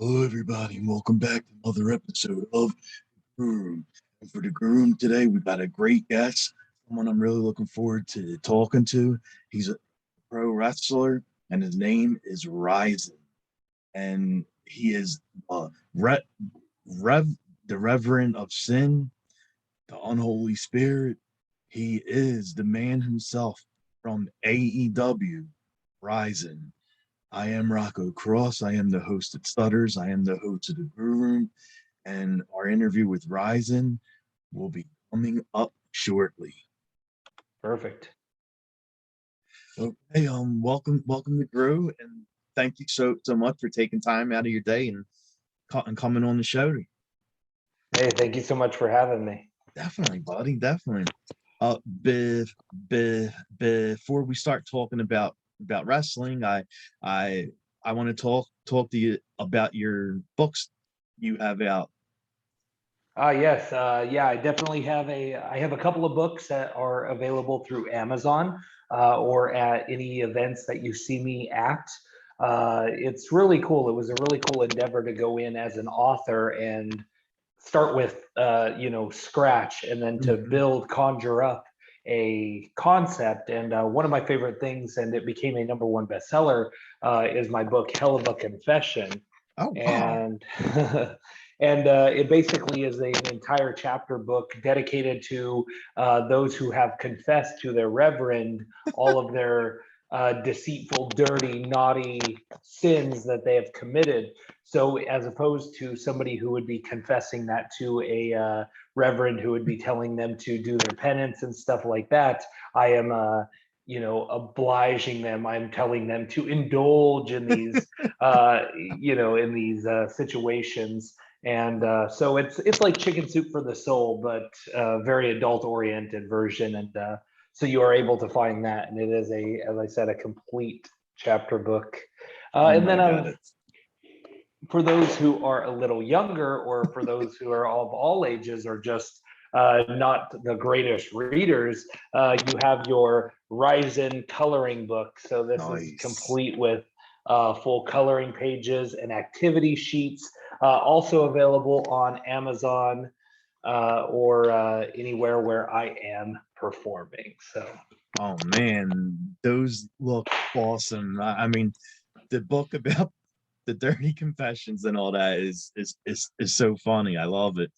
Hello, everybody, and welcome back to another episode of Grue Rume. And for the Grue Rume today, we've got a great guest, someone I'm really looking forward to talking to. He's a pro wrestler, and his name is Ryzin. And he is Rev, the Reverend of Sin, the Unholy Spirit. He is the man himself from AEW, Ryzin. I am Rocco Cross. I am the host at Stutters. I am the host of the Grue Rume, and our interview with Ryzin will be coming up shortly. Perfect. Okay, welcome to Grue, and thank you so much for taking time out of your day and coming on the show. Hey, thank you so much for having me. Definitely, buddy, definitely. Before we start talking about wrestling, I want to talk to you about your books you have out. Yes, yeah, I definitely I have a couple of books that are available through Amazon or at any events that you see me at. It's really cool. It was a really cool endeavor to go in as an author and start with, scratch, and then to conjure up a concept. And one of my favorite things, and it became a #1 bestseller, is my book Hell of a Confession. Oh, wow. And it basically is an entire chapter book dedicated to those who have confessed to their reverend all of their deceitful, dirty, naughty sins that they have committed. So, as opposed to somebody who would be confessing that to a reverend who would be telling them to do their penance and stuff like that, I am obliging them. I'm telling them to indulge in these, situations. And so it's like chicken soup for the soul, but very adult oriented version. And so you are able to find that, and it is as I said, a complete chapter book. And then for those who are a little younger, or for those who are of all ages, or just not the greatest readers, you have your Ryzin coloring book. So this is complete with full coloring pages and activity sheets, also available on Amazon or anywhere where I am performing. So, oh man, those look awesome. I mean, the book about the dirty confessions and all that is so funny. I love it.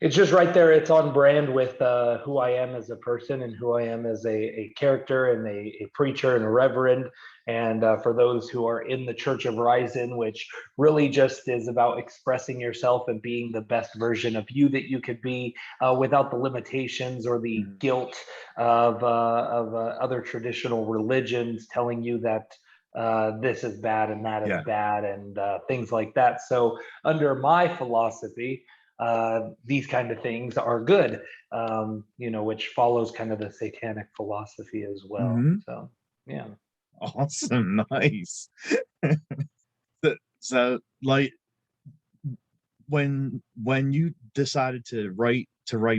it's just right there. It's on brand with who I am as a person and who I am as a character and a preacher and a reverend. And for those who are in the Church of Ryzin, which really just is about expressing yourself and being the best version of you that you could be, without the limitations or the guilt of other traditional religions telling you that this is bad and that is bad, and things like that. So under my philosophy, these kind of things are good, which follows kind of the satanic philosophy as well. So, yeah. Awesome. Nice. So like when you decided to write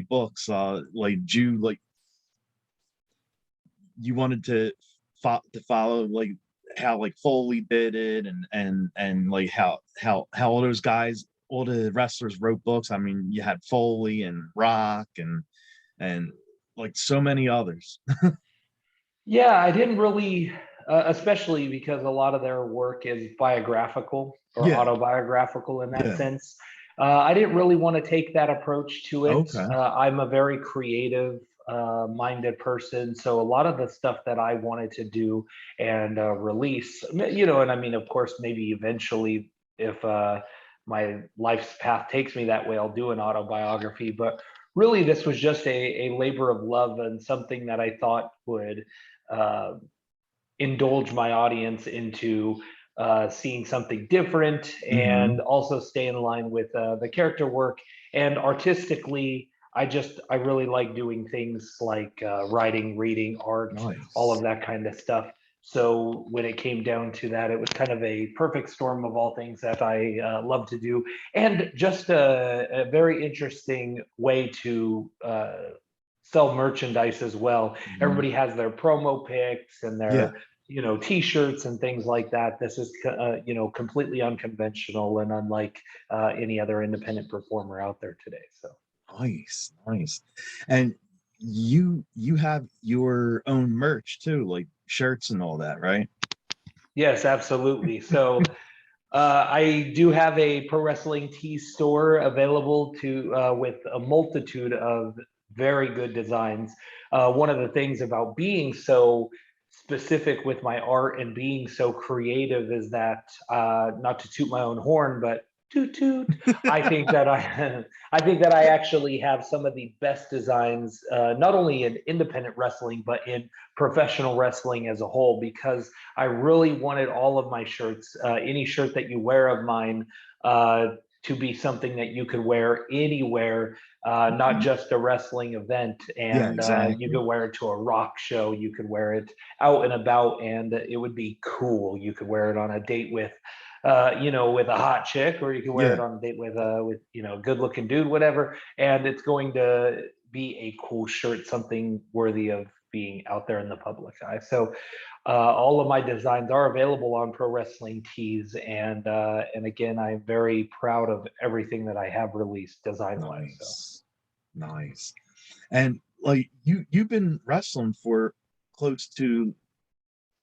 books, you wanted to follow like how like Foley did it, and like how all those guys, all the wrestlers wrote books. I mean, you had Foley and Rock and like so many others. Yeah, I didn't really, especially because a lot of their work is biographical or autobiographical in that sense. I didn't really want to take that approach to it. Okay. I'm a very creative minded person. So a lot of the stuff that I wanted to do and release, and I mean, of course, maybe eventually, if my life's path takes me that way, I'll do an autobiography. But really, this was just a labor of love and something that I thought would uh, indulge my audience into seeing something different, and also stay in line with the character work. And artistically, I really like doing things like writing, reading, art, all of that kind of stuff. So when it came down to that, it was kind of a perfect storm of all things that I love to do, and just a very interesting way to sell merchandise as well. Everybody has their promo pics and their t-shirts and things like that. This is completely unconventional and unlike any other independent performer out there today. So Nice, nice. And you have your own merch too, like shirts and all that, right? yes, absolutely. So I do have a pro wrestling tee store available to with a multitude of very good designs. One of the things about being so specific with my art and being so creative is that not to toot my own horn, but toot toot. I think that I think that I actually have some of the best designs, not only in independent wrestling but in professional wrestling as a whole, because I really wanted all of my shirts, any shirt that you wear of mine, to be something that you could wear anywhere, not just a wrestling event. Yeah, And you exactly. could wear it to a rock show, you could wear it out and about, and it would be cool. You could wear it on a date with a hot chick, or you can wear it Yeah, on a date with good looking dude, whatever. And it's going to be a cool shirt, something worthy of being out there in the public eye. So all of my designs are available on Pro Wrestling Tees, and again, I'm very proud of everything that I have released design wise. So nice, nice. And like you've been wrestling for close to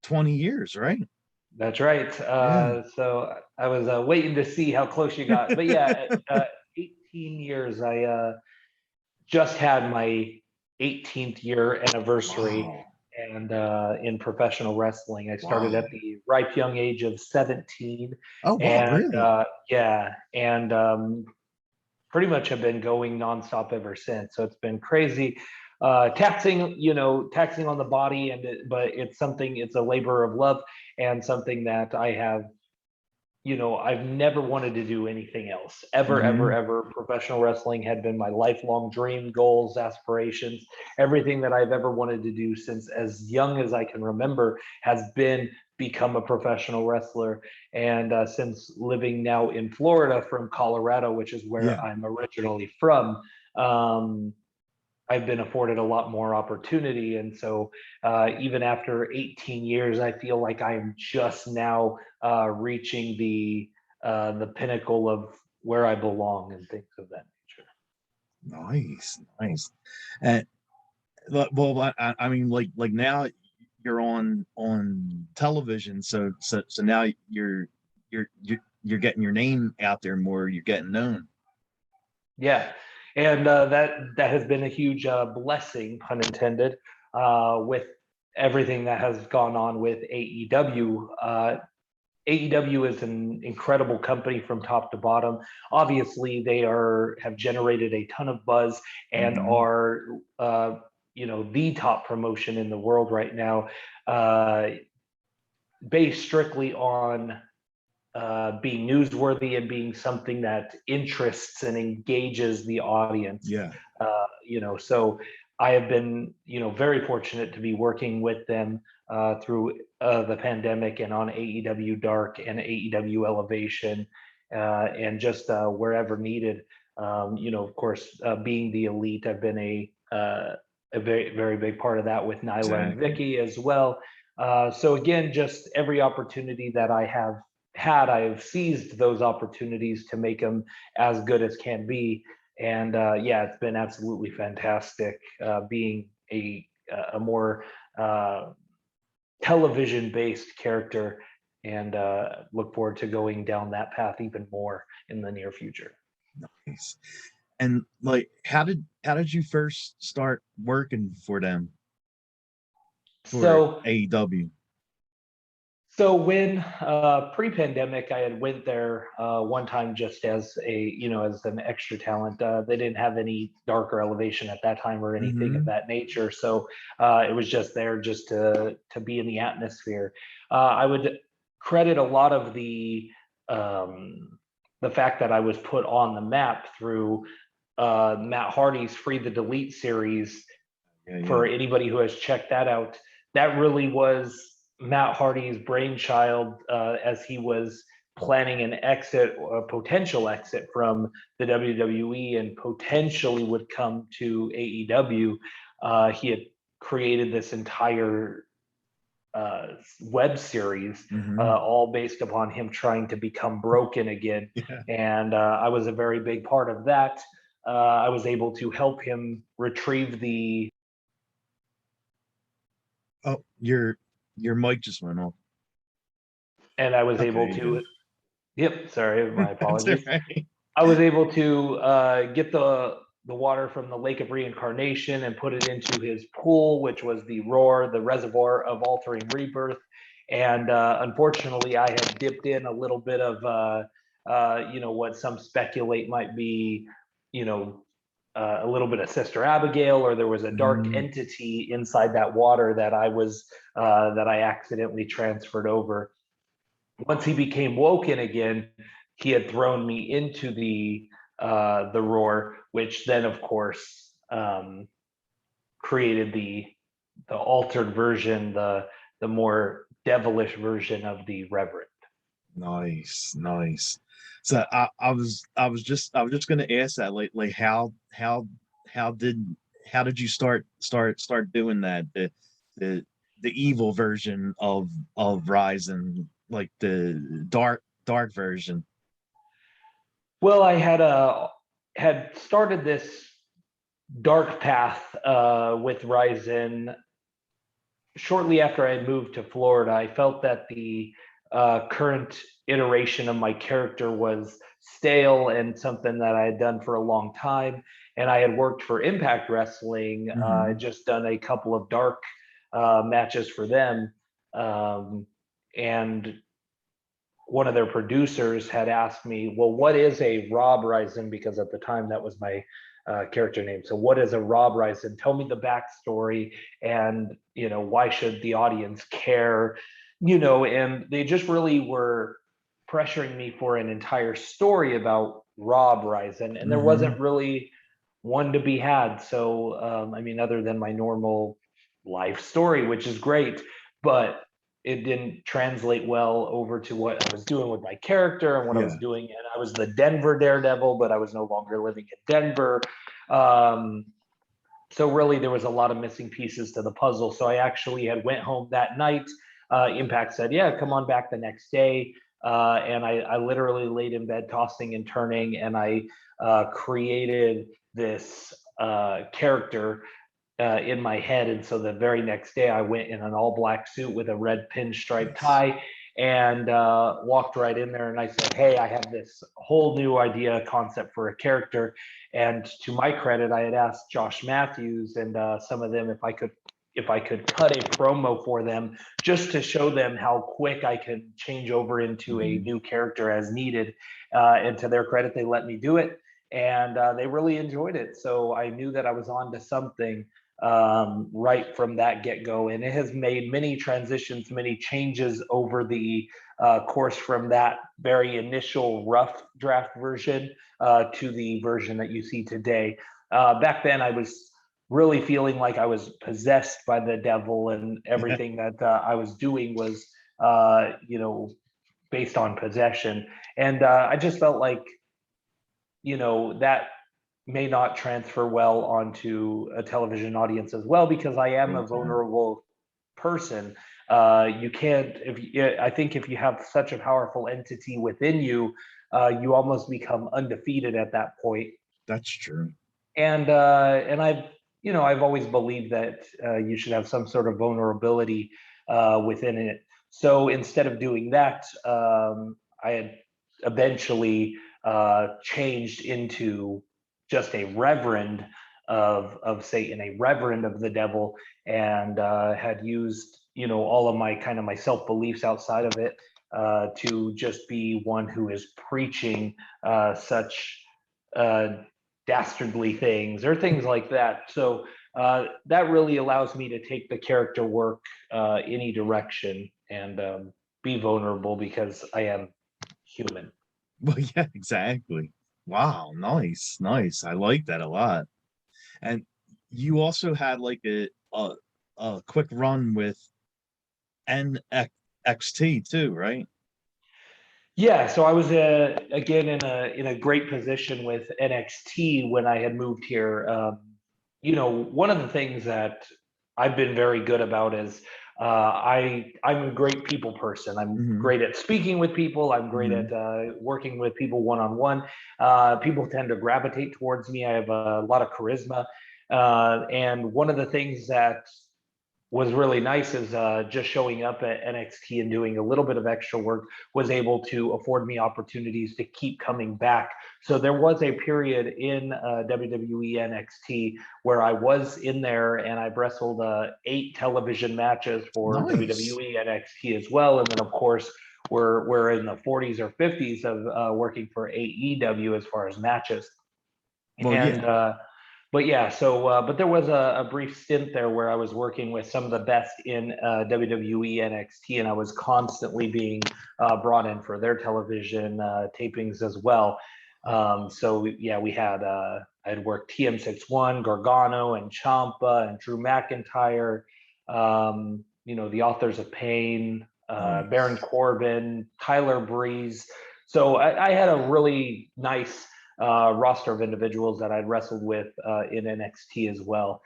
20 years, right? that's right. Yeah. So I was waiting to see how close you got, but yeah, 18 years. I just had my 18th year anniversary, Wow. and in professional wrestling, I started Wow. at the ripe young age of 17, Oh, wow, and really? yeah, and pretty much have been going nonstop ever since. So it's been crazy, taxing on the body, but it's a labor of love and something that I have. I've never wanted to do anything else ever, ever, Hmm. ever. Professional wrestling had been my lifelong dream, goals, aspirations. Everything that I've ever wanted to do since as young as I can remember has been become a professional wrestler. And since living now in Florida from Colorado, which is where Yeah. I'm originally from, um, I've been afforded a lot more opportunity. And so even after 18 years, I feel like I'm just now reaching the pinnacle of where I belong and things of that nature. Nice, nice. And well, I mean, like now you're on television, so now you're getting your name out there more. You're getting known. Yeah, and that has been a huge blessing, pun intended, with everything that has gone on with AEW. AEW is an incredible company from top to bottom. Obviously, they have generated a ton of buzz and Hmm. are the top promotion in the world right now, uh, based strictly on being newsworthy and being something that interests and engages the audience. Yeah. So I have been, very fortunate to be working with them through the pandemic and on AEW Dark and AEW Elevation, and just wherever needed. Of course, being the elite, I've been a very, very big part of that with Nyla and Exactly. Vicky as well. So again, just every opportunity that I have had, I have seized those opportunities to make them as good as can be. And yeah, it's been absolutely fantastic being a more television based character, and look forward to going down that path even more in the near future. Nice. And like, how did you first start working for them for So AEW? when pre-pandemic, I had went there one time just as as an extra talent. They didn't have any darker elevation at that time or anything of Hmm. that nature, so it was just there just to be in the atmosphere. I would credit a lot of the fact that I was put on the map through Matt Hardy's Free the Delete series. Yeah, yeah. For anybody who has checked that out, that really was Matt Hardy's brainchild as he was planning an exit, a potential exit from the WWE, and potentially would come to AEW. He had created this entire web series, Hmm. all based upon him trying to become broken again. Yeah. And I was a very big part of that. I was able to help him retrieve the. Oh, your mic just went off. And I was able Okay, to. good. Yep, sorry, my That's all apologies. right. I was able to get the water from the Lake of Reincarnation and put it into his pool, which was the Roar, the reservoir of altering rebirth. And unfortunately, I had dipped in a little bit of, what some speculate might be, you know, a little bit of Sister Abigail, or there was a dark Mm, entity inside that water that that I accidentally transferred over. Once he became woken again, he had thrown me into the roar, which then, of course, created the altered version, the more devilish version of the Reverend. nice, nice. So I was just gonna ask that, like how did how did you start doing that, the the evil version of Ryzen, like the dark version. Well, I had started this dark path with Ryzen shortly after I had moved to Florida. I felt that the current iteration of my character was stale and something that I had done for a long time. And I had worked for Impact Wrestling. I Hmm. had just done a couple of dark matches for them. Um, and one of their producers had asked me, well, what is a Rob Ryzen? Because at the time that was my character name. So what is a Rob Ryzen? Tell me the backstory, and why should the audience care? And they just really were pressuring me for an entire story about Rob Ryzen, and there Hmm. wasn't really one to be had. So other than my normal life story, which is great, but it didn't translate well over to what I was doing with my character and what I was Yeah. doing. And I was the Denver Daredevil, but I was no longer living in Denver. Um, so really, there was a lot of missing pieces to the puzzle. So I actually had went home that night. Impact said, "Yeah, come on back the next day." And I literally laid in bed, tossing and turning, and I created this character in my head. And so the very next day, I went in an all black suit with a red pinstripe Nice. tie and walked right in there. And I said, "Hey, I have this whole new idea concept for a character." And to my credit, I had asked Josh Matthews and some of them if I could cut a promo for them just to show them how quick I can change over into a Hmm. new character as needed. And to their credit, they let me do it. And they really enjoyed it. So I knew that I was on to something right from that get go. And it has made many transitions, many changes over the course from that very initial rough draft version to the version that you see today. Back then, I was really feeling like I was possessed by the devil, and everything that I was doing was, based on possession. And I just felt like, that may not transfer well onto a television audience as well, because I am a Okay. vulnerable person. You can't, I think if you have such a powerful entity within you, you almost become undefeated at that point. That's true. And I've always believed that you should have some sort of vulnerability within it. So instead of doing that, I had eventually changed into just a reverend of Satan, a reverend of the devil, and had used all of my kind of my self beliefs outside of it to just be one who is preaching such dastardly things or things like that. So that really allows me to take the character work any direction and be vulnerable because I am human. Well, yeah, exactly. Wow, nice, nice. I like that a lot. And you also had like a quick run with NXT too, right? Yeah, so I was again in a great position with NXT when I had moved here. One of the things that I've been very good about is I'm a great people person. I'm Hmm. great at speaking with people. I'm great Hmm. at working with people one on one. People tend to gravitate towards me. I have a lot of charisma, and one of the things that was really nice is just showing up at NXT and doing a little bit of extra work was able to afford me opportunities to keep coming back. So there was a period in WWE NXT where I was in there and I wrestled 8 television matches for Nice. WWE NXT as well. And then, of course, we're in the 40s or 50s of working for AEW as far as matches. Well, And yeah. but yeah, so but there was a brief stint there where I was working with some of the best in WWE NXT, and I was constantly being brought in for their television tapings as well. So yeah, we had I'd worked TM61, Gargano, and Ciampa, and Drew McIntyre. The authors of Pain, Baron Nice. Corbin, Tyler Breeze. So I had a really nice roster of individuals that I'd wrestled with in NXT as well.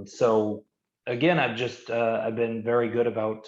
So again, I've been very good about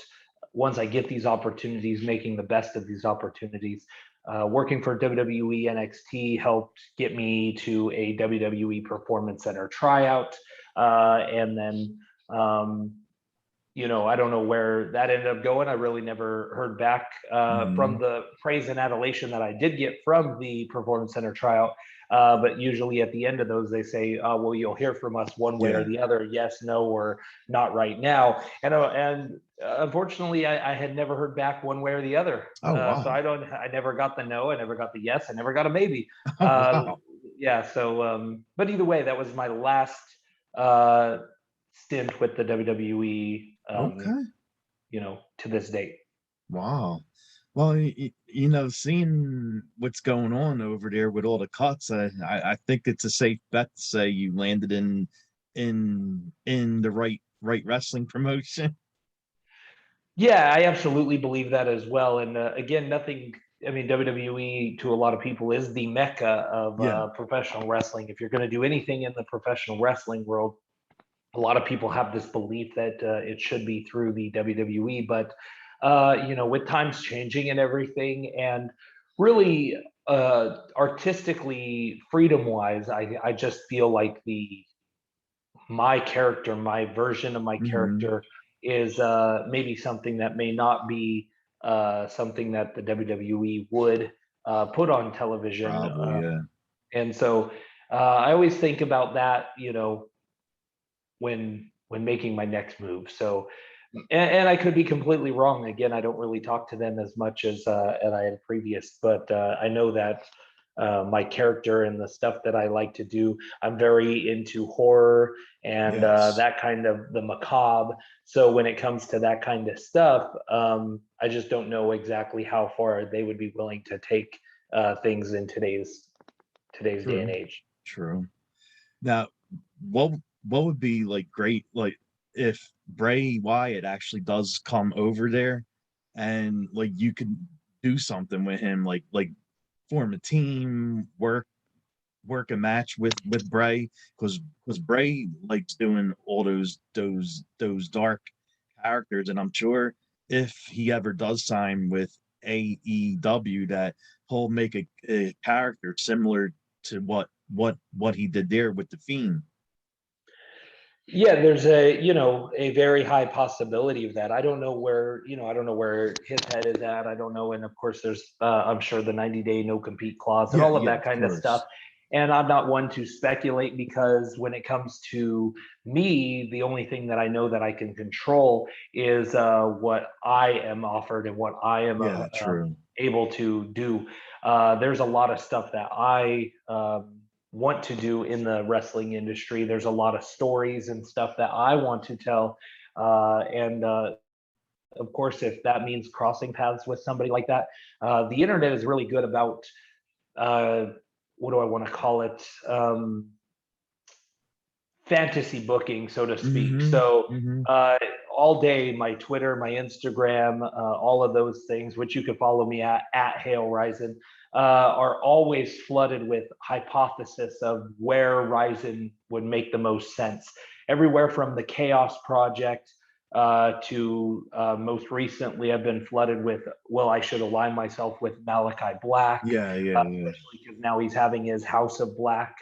once I get these opportunities, making the best of these opportunities. Working for WWE NXT helped get me to a WWE Performance Center tryout, and then I don't know where that ended up going. I really never heard back from Hmm. the praise and adulation that I did get from the Performance Center tryout. But usually at the end of those, they say, well, you'll hear from us one way or Yeah. the other, yes, no, or not right now. And unfortunately, I had never heard back one way or the other. Oh, So wow. I never got the no, I never got the yes, I never got a maybe. Oh, Uh, wow. yeah, so, but either way, that was my last uh, stint with the WWE, Okay. to this date. Wow. Well, seeing what's going on over there with all the cuts, I think it's a safe bet to say you landed in the right wrestling promotion. Yeah, I absolutely believe that as well. And again, nothing. I mean, WWE to a lot of people is the mecca of Yeah. professional wrestling. If you're going to do anything in the professional wrestling world, a lot of people have this belief that it should be through the WWE. But with times changing and everything, and really artistically, freedom-wise, I just feel like my character, my version of my Hmm. character is maybe something that may not be something that the WWE would put on television. Probably, yeah. And so I always think about that, when making my next move. So, and I could be completely wrong. Again, I don't really talk to them as much as I had previous, but I know that my character and the stuff that I like to do. I'm very into horror and Yes. that kind of the macabre. So when it comes to that kind of stuff, I just don't know exactly how far they would be willing to take things in today's day and True. age. True. Now, what what would be like great, like if Bray Wyatt actually does come over there and like you could do something with him, like form a team, work a match with Bray, because Bray likes doing all those dark characters, and I'm sure if he ever does sign with AEW, that he'll make a character similar to what he did there with the Fiend. Yeah, there's a very high possibility of that. I don't know where his head is at. I don't know. And of course there's I'm sure the 90-day no compete clause and Yeah, all of yeah, that of kind of stuff. course. And I'm not one to speculate because when it comes to me, the only thing that I know that I can control is what I am offered and what I am Yeah, true. able to do. There's a lot of stuff that I want to do in the wrestling industry. There's a lot of stories and stuff that I want to tell. And of course, if that means crossing paths with somebody like that, the internet is really good about uh, what do I want to call it? Fantasy booking, so to speak. Mm-hmm. So Mm-hmm. uh, all day, my Twitter, my Instagram, all of those things, which you can follow me at Hail Ryzin, are always flooded with hypothesis of where Ryzin would make the most sense. Everywhere from the Chaos Project to most recently, I've been flooded with, well, I should align myself with Malachi Black, Yeah, yeah, yeah. especially because now he's having his House of Black.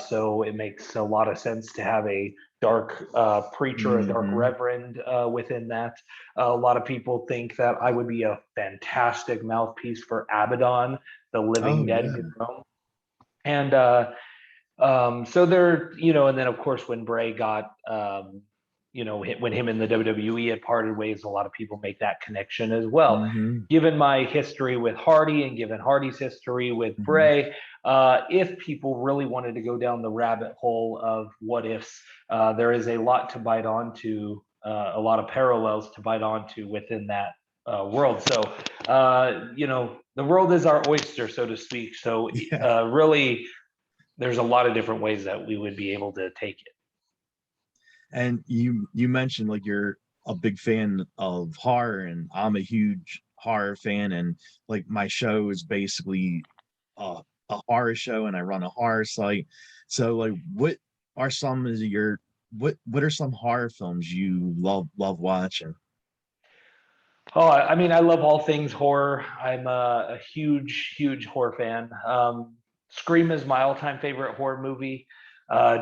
So it makes a lot of sense to have a dark preacher, a dark Hmm. reverend within that. A lot of people think that I would be a fantastic mouthpiece for Abaddon, the living Oh dead yeah. Jerome. And so there, and then of course when Bray got, when him and the WWE had parted ways, a lot of people make that connection as well. Hmm. Given my history with Hardy and given Hardy's history with Hmm. Bray, if people really wanted to go down the rabbit hole of what ifs, there is a lot to bite onto, a lot of parallels to bite onto within that world. So, the world is our oyster, so to speak. So, Yeah. really, there's a lot of different ways that we would be able to take it. And you mentioned like you're a big fan of horror, and I'm a huge horror fan, and like my show is basically a horror show, and I run a horror site. So like, are some of your what are some horror films you love watching? Oh, I mean, I love all things horror. I'm a huge, huge horror fan. Scream is my all-time favorite horror movie,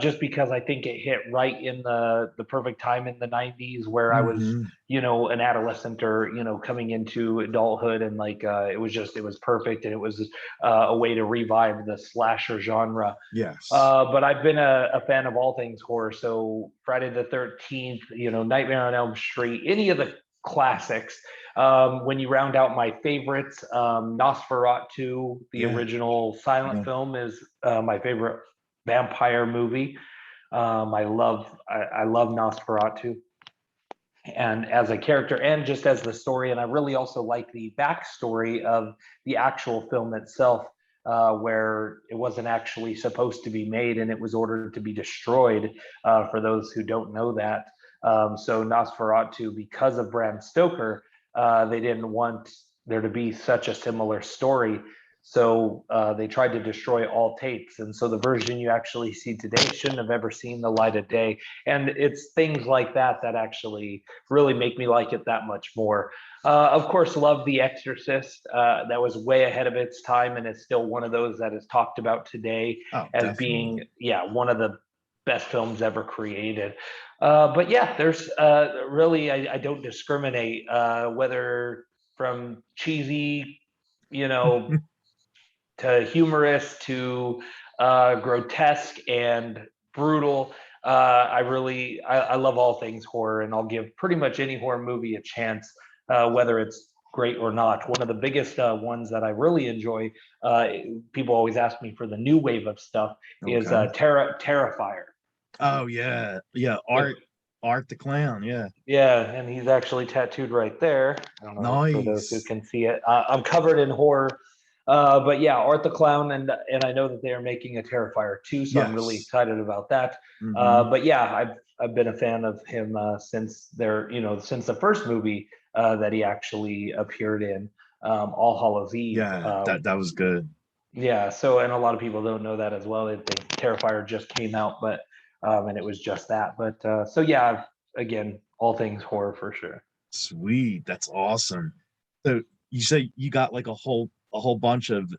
just because I think it hit right in the perfect time in the '90s, where I was, Hmm. an adolescent, or coming into adulthood, and like it was perfect, and it was a way to revive the slasher genre. Yes. But I've been a fan of all things horror. So Friday the 13th, Nightmare on Elm Street, any of the classics. When you round out my favorites, Nosferatu, the Yeah. original silent Yeah. film, is my favorite vampire movie. I love Nosferatu, and as a character and just as the story. And I really also like the backstory of the actual film itself, where it wasn't actually supposed to be made and it was ordered to be destroyed, for those who don't know that. So Nosferatu, because of Bram Stoker, they didn't want there to be such a similar story. So they tried to destroy all tapes. And so the version you actually see today shouldn't have ever seen the light of day. And it's things like that that actually really make me like it that much more. Of course, love The Exorcist. That was way ahead of its time, and it's still one of those that is talked about today Oh, as definitely. being, yeah, one of the best films ever created. But yeah, there's really, I don't discriminate, whether from cheesy, you know, to humorous to grotesque and brutal. I love all things horror, and I'll give pretty much any horror movie a chance, whether it's great or not. One of the biggest ones that I really enjoy, uh, people always ask me for the new wave of stuff, is Okay. Terrifier. Oh yeah. Yeah. With, Art the Clown. Yeah. yeah, and he's actually tattooed right there. I don't know for those who Nice. can see it. I'm covered in horror, but yeah, Art the Clown, and I know that they are making a Terrifier 2, so I'm really Yes. excited about that. Hmm. But yeah, I've been a fan of him since since the first movie that he actually appeared in, All Hallows Eve. Yeah, that was good. Yeah, so and a lot of people don't know that as well. They think Terrifier just came out, but and it was just that. But so yeah, again, all things horror for sure. Sweet. That's awesome. So you say you got like a whole bunch of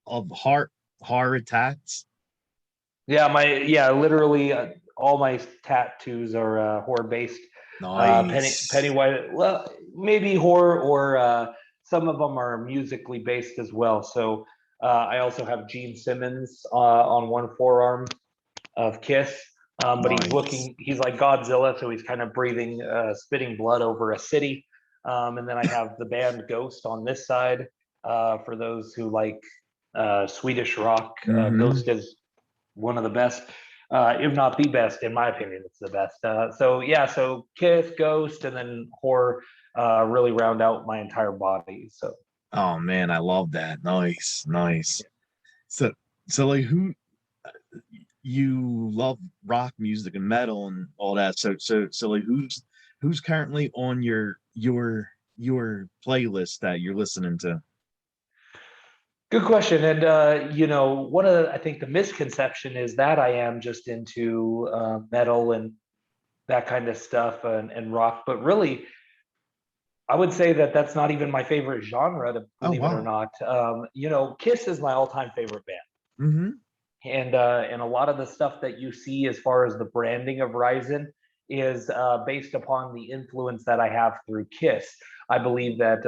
horror attacks. Literally all my tattoos are horror based. Nice. Pennywise, well, maybe horror, or some of them are musically based as well. So I also have Gene Simmons on one forearm of Kiss. But Nice. he's like Godzilla, so he's kind of breathing, spitting blood over a city. And then I have the band Ghost on this side, for those who like Swedish rock. Hmm. Ghost is one of the best, if not the best, in my opinion. It's the best. So yeah, so Kiss, Ghost, and then horror really round out my entire body. So Oh man, I love that. Nice, nice. So like who you love rock music and metal and all that. So like who's currently on your playlist that you're listening to? good question. And one of I think the misconception is that I am just into metal and that kind of stuff, and rock. But really, I would say that that's not even my favorite genre, to Oh believe it or wow. not. Kiss is my all-time favorite band. Mm-hmm. And a lot of the stuff that you see as far as the branding of Ryzen is based upon the influence that I have through Kiss. I believe that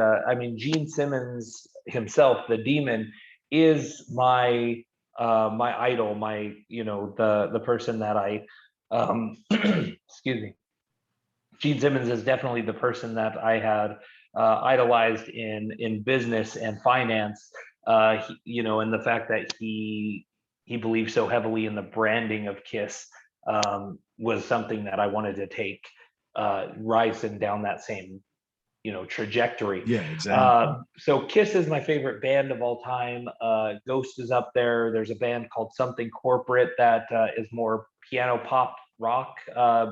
Gene Simmons himself, the Demon, is my idol, my the person that I excuse me. Gene Simmons is definitely the person that I had idolized in business and finance. And the fact that he believes so heavily in the branding of Kiss was something that I wanted to take Ryzen down that same trajectory. Yeah, exactly. So Kiss is my favorite band of all time. Ghost is up there. There's a band called Something Corporate that is more piano pop rock.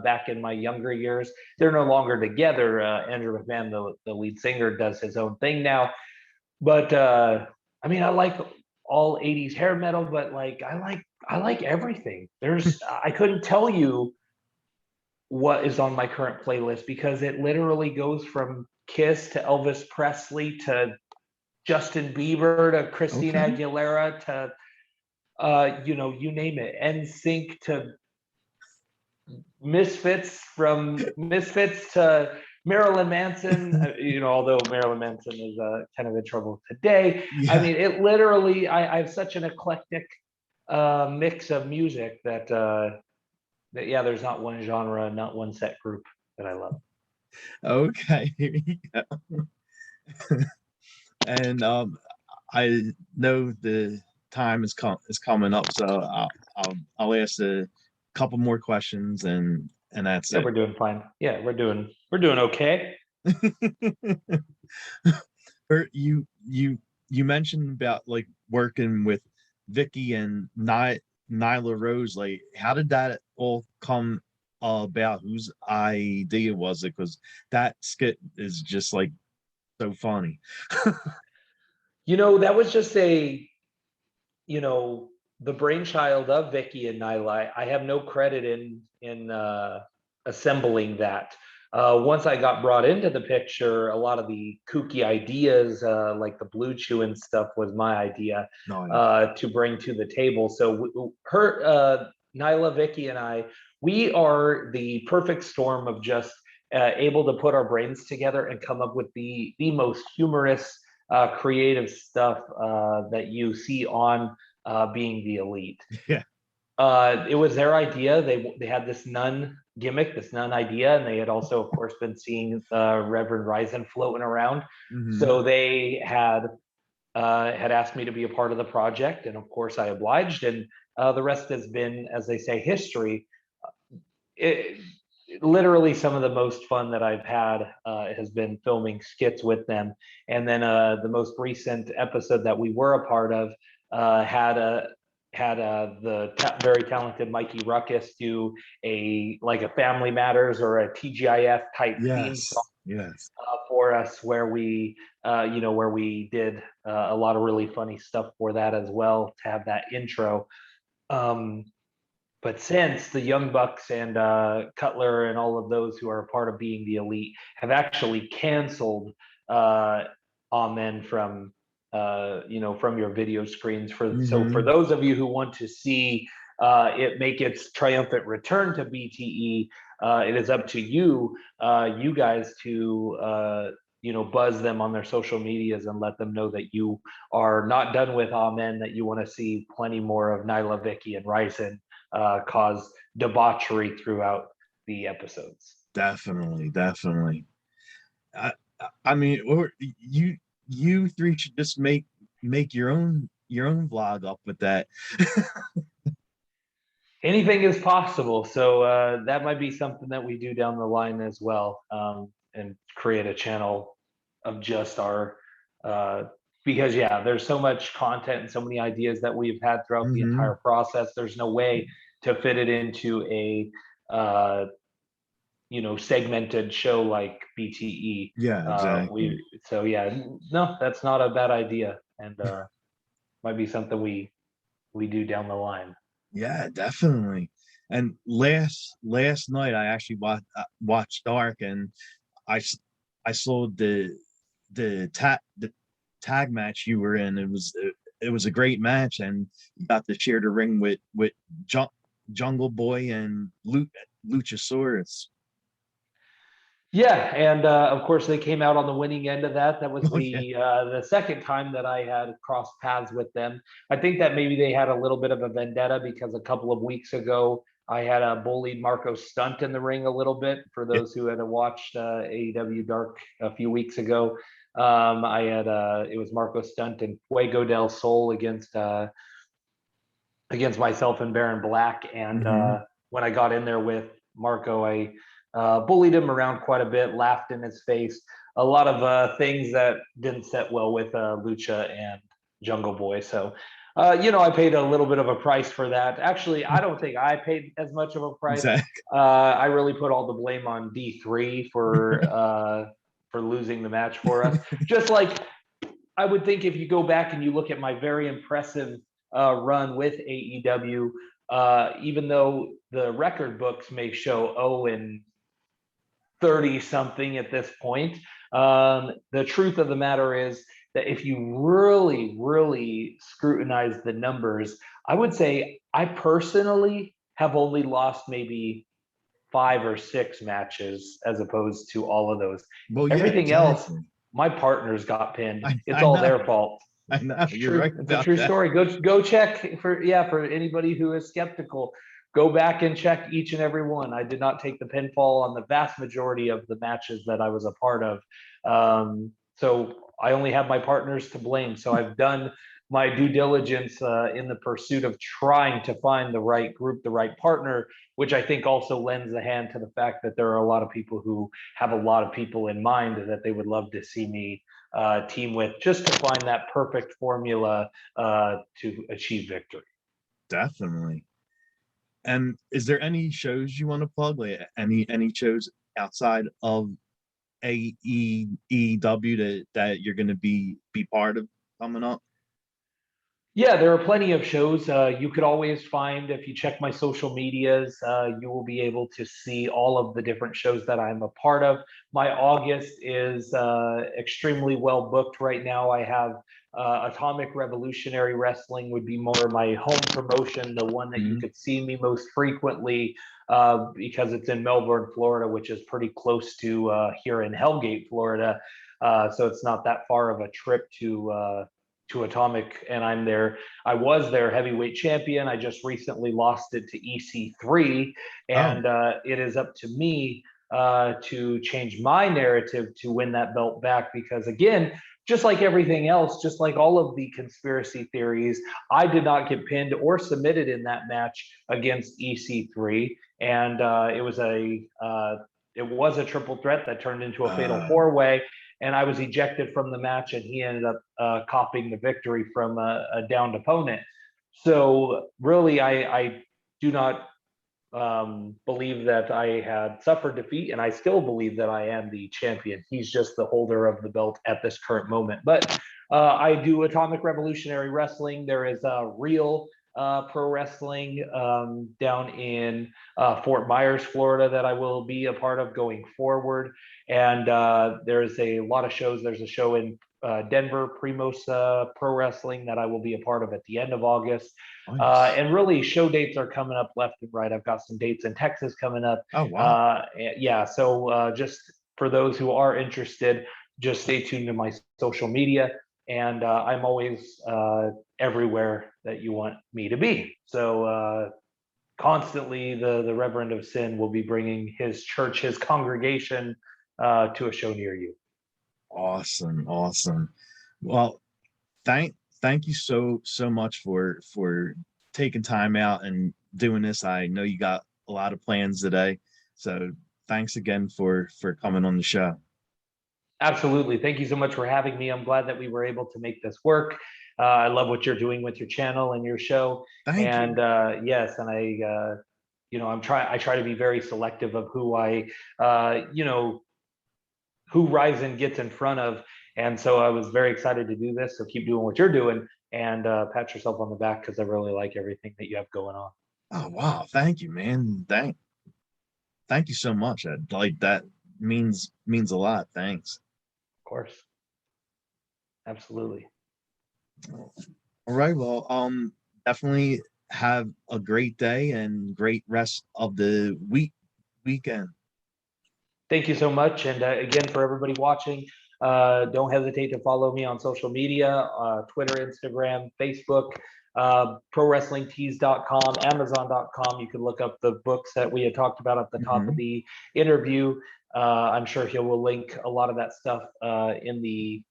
Back in my younger years, they're no longer together. Andrew McMahon, the lead singer, does his own thing now. But I like all 80s hair metal, but like I like everything. I couldn't tell you what is on my current playlist because it literally goes from Kiss to Elvis Presley to Justin Bieber to Christina Okay. Aguilera to you name it, NSYNC to Misfits to Marilyn Manson. Although Marilyn Manson is kind of in trouble today. I Yeah. mean, it literally. I have such an eclectic mix of music that yeah, there's not one genre, not one set group that I love. Okay. Yeah. And I know the time is coming up, so I'll ask a couple more questions, and that's Yeah, it. we're doing fine. Yeah, we're doing okay. You mentioned about like working with Vicky and Nyla Rose. Like, how did that all come about? Whose idea was it? Because that skit is just like so funny. That was just you know, the brainchild of Vicky and Nyla. I have no credit in assembling that. Once I got brought into the picture, a lot of the kooky ideas, like the blue chew and stuff, was my idea Nice. to bring to the table. So Nyla, Vicky, and I, we are the perfect storm of just able to put our brains together and come up with the most humorous, creative stuff that you see on being the elite. Yeah. It was their idea. They had this nun gimmick, this nun idea, and they had also, of course, been seeing Reverend Ryzen floating around. Hmm. So they had asked me to be a part of the project, and of course, I obliged. And the rest has been, as they say, history. It, Literally, some of the most fun that I've had has been filming skits with them. And then the most recent episode that we were a part of had very talented Mikey Ruckus do a Family Matters or a TGIF type theme song Yes. Yes. for us, where we did a lot of really funny stuff for that as well to have that intro. Um, but since the Young Bucks and Cutler and all of those who are a part of being the elite have actually canceled Amen from your video screens, for Hmm. those of you who want to see it make its triumphant return to BTE, it is up to you guys to buzz them on their social medias and let them know that you are not done with Amen, that you want to see plenty more of Nyla, Vicky, and Ryzen cause debauchery throughout the episodes. Definitely. Definitely. I, I mean, or you three should just make your own vlog up with that. Anything is possible, so that might be something that we do down the line as well, and create a channel of just our. Because yeah, there's so much content and so many ideas that we've had throughout the Hmm. entire process. There's no way to fit it into a uh, segmented show like BTE. Yeah, exactly. So yeah, no, that's not a bad idea, and might be something we do down the line. Yeah, definitely. And last night I actually watched Dark, and I I saw the tag match you were in. It was a great match, and you got to share the ring with Jungle Boy and Luchasaurus. Yeah, and of course they came out on the winning end of that. That was Oh yeah, the second time that I had crossed paths with them. I think that maybe they had a little bit of a vendetta because a couple of weeks ago I had bullied Marco Stunt in the ring a little bit. For yeah. those who had watched AEW Dark a few weeks ago, I had it was Marco Stunt and Fuego del Sol against myself and Baron Black. And Hmm. when I got in there with Marco, I bullied him around quite a bit, laughed in his face, a lot of things that didn't set well with Lucha and Jungle Boy. So, I paid a little bit of a price for that. Actually, I don't think I paid as much of a price. Exactly. I really put all the blame on D3 for losing the match for us. Just like I would think if you go back and you look at my very impressive run with AEW, even though the record books may show 0 and 30 something at this point, the truth of the matter is that if you really, really scrutinize the numbers, I would say I personally have only lost maybe 5 or 6 matches as opposed to all of those. Well, yeah, Everything else, exactly. my partners got pinned. It's I all know. their fault. I know. It's You're right true. It's a about true that. story. Go check for anybody who is skeptical. Go back and check each and every one. I did not take the pinfall on the vast majority of the matches that I was a part of. So I only have my partners to blame. So I've done my due diligence in the pursuit of trying to find the right group, the right partner, which I think also lends a hand to the fact that there are a lot of people who have a lot of people in mind that they would love to see me team with, just to find that perfect formula to achieve victory. Definitely. And is there any shows you want to plug? Like any shows outside of AEW that you're going to be part of coming up? Yeah, there are plenty of shows. You could always find, if you check my social medias, you will be able to see all of the different shows that I'm a part of. My August is extremely well booked right now. I have Atomic Revolutionary Wrestling would be more my home promotion, the one that you Mhm. could see me most frequently because it's in Melbourne, Florida, which is pretty close to here in Hellgate, Florida. So it's not that far of a trip to Atomic, and I'm there. I was their heavyweight champion. I just recently lost it to EC3, Oh, and it is up to me to change my narrative to win that belt back. Because again, just like everything else, just like all of the conspiracy theories, I did not get pinned or submitted in that match against EC3, and it was a triple threat that turned into a fatal uh, 4-way, and I was ejected from the match, and he ended up copying the victory from a downed opponent. So really, I do not believe that I had suffered defeat, and I still believe that I am the champion. He's just the holder of the belt at this current moment. But I do Atomic Revolutionary Wrestling. There is a real pro wrestling down in Fort Myers, Florida, that I will be a part of going forward. And there's a lot of shows. There's a show in Denver, Primos Pro Wrestling, that I will be a part of at the end of August. nice. And really, show dates are coming up left and right. I've got some dates in Texas coming up. Oh wow. Yeah, so just for those who are interested, just stay tuned to my social media, and I'm always everywhere that you want me to be. So constantly, the Reverend of Sin will be bringing his church, his congregation, to a show near you. Awesome, awesome. Well, thank you so much for taking time out and doing this. I know you got a lot of plans today, so thanks again for coming on the show. Absolutely. Thank you so much for having me. I'm glad that we were able to make this work. I love what you're doing with your channel and your show. Thank And you. yes, and I try to be very selective of who who Ryzin gets in front of. And so I was very excited to do this. So keep doing what you're doing, and pat yourself on the back, because I really like everything that you have going on. Oh wow, thank you, man. Thank you so much. Like that means a lot. Thanks. Of course, absolutely. All right. Well, definitely have a great day and great rest of the weekend. Thank you so much. And again, for everybody watching, don't hesitate to follow me on social media, Twitter, Instagram, Facebook, prowrestlingtees.com, amazon.com. You can look up the books that we had talked about at the top of Hmm. the interview. I'm sure he will link a lot of that stuff in the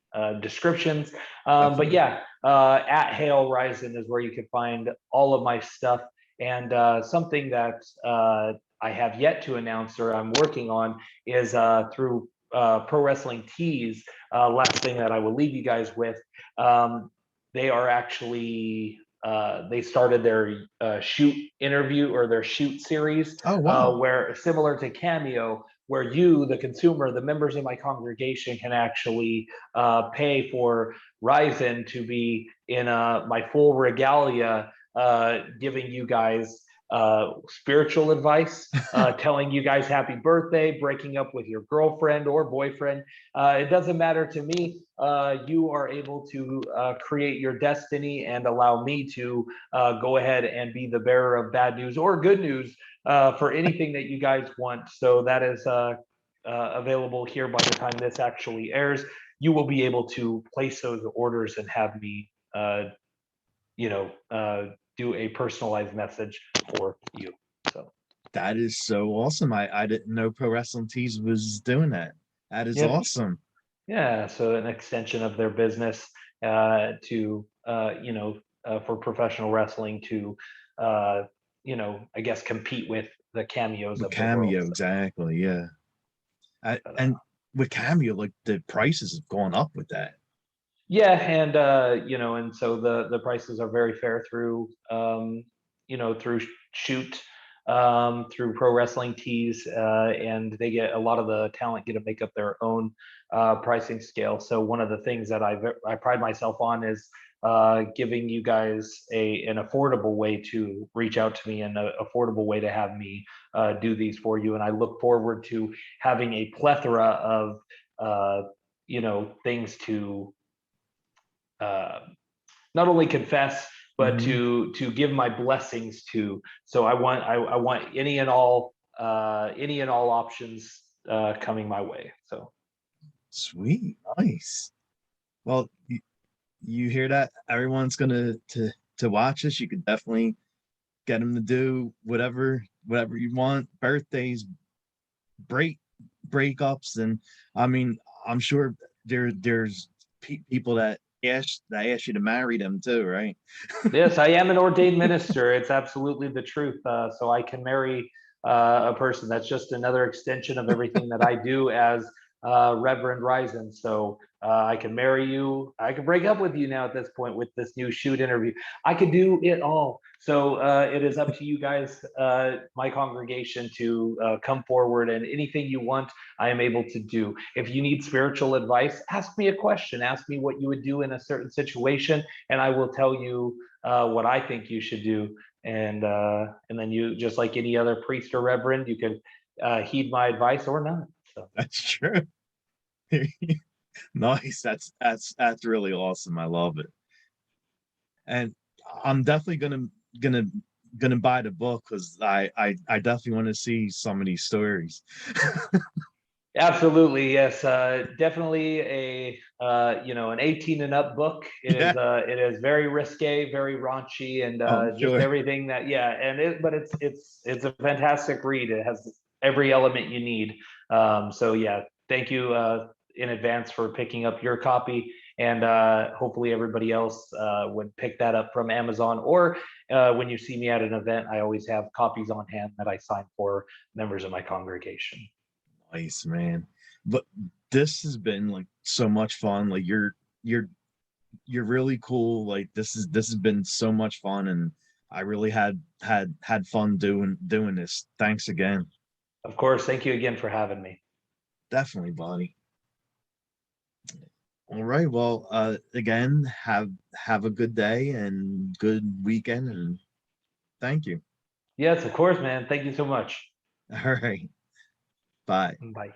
descriptions. But Definitely. yeah, at Hail Ryzin is where you can find all of my stuff. And something that I have yet to announce or I'm working on is through Pro Wrestling Tees. Last thing that I will leave you guys with, they are actually they started their shoot interview or their shoot series, Oh wow. where similar to Cameo, where you, the consumer, the members of my congregation, can actually pay for Ryzen to be in my full regalia, giving you guys spiritual advice, telling you guys happy birthday, breaking up with your girlfriend or boyfriend. It doesn't matter to me. You are able to create your destiny and allow me to go ahead and be the bearer of bad news or good news for anything that you guys want. So that is available here by the time this actually airs. You will be able to place those orders and have me, you know, do a personalized message for you. So, That is so awesome. I didn't know Pro Wrestling Tees was doing that. That is yep. awesome. Yeah. So, an extension of their business to, for professional wrestling to, I guess compete with the cameos With of the world. Cameo, So, exactly. Yeah. but, And with Cameo, like the prices have gone up with that. yeah, and and so the prices are very fair through through shoot, through pro wrestling tees, and they get a lot of the talent get to make up their own pricing scale. So one of the things that I pride myself on is giving you guys an affordable way to reach out to me and an affordable way to have me do these for you. And I look forward to having a plethora of things to uh, not only confess but Hmm. to give my blessings to. So I want any and all options coming my way. So Sweet, nice. Well, you hear that? Everyone's gonna to watch this. You could definitely get them to do whatever you want. Birthdays, break breakups, and I mean, I'm sure there's people that ask you to marry them too, right? yes, I am an ordained minister. It's absolutely the truth. So I can marry a person. That's just another extension of everything that I do as Reverend Ryzen. So I can marry you. I can break up with you now at this point with this new shoot interview. I could do it all. So it is up to you guys, my congregation, to come forward and anything you want, I am able to do. If you need spiritual advice, ask me a question. Ask me what you would do in a certain situation, and I will tell you what I think you should do, and then you, just like any other priest or reverend, you can heed my advice or not. So That's true. Nice. That's really awesome. I love it. And I'm definitely gonna gonna buy the book because I definitely want to see some of these stories. absolutely, yes, definitely a an 18 and up book. Yeah. It is very risque, very raunchy, and Oh, I'm just sure. everything that, yeah, and but it's a fantastic read. It has every element you need. So yeah, thank you in advance for picking up your copy, and hopefully everybody else would pick that up from Amazon, or when you see me at an event, I always have copies on hand that I sign for members of my congregation. Nice, man. But this has been like so much fun. Like you're you're really cool. Like this has been so much fun, and I really had fun doing this. Thanks again. Of course, thank you again for having me. Definitely, buddy. All right. Well, again, have a good day and good weekend, and thank you. Yes, of course, man. Thank you so much. All right. Bye. Bye.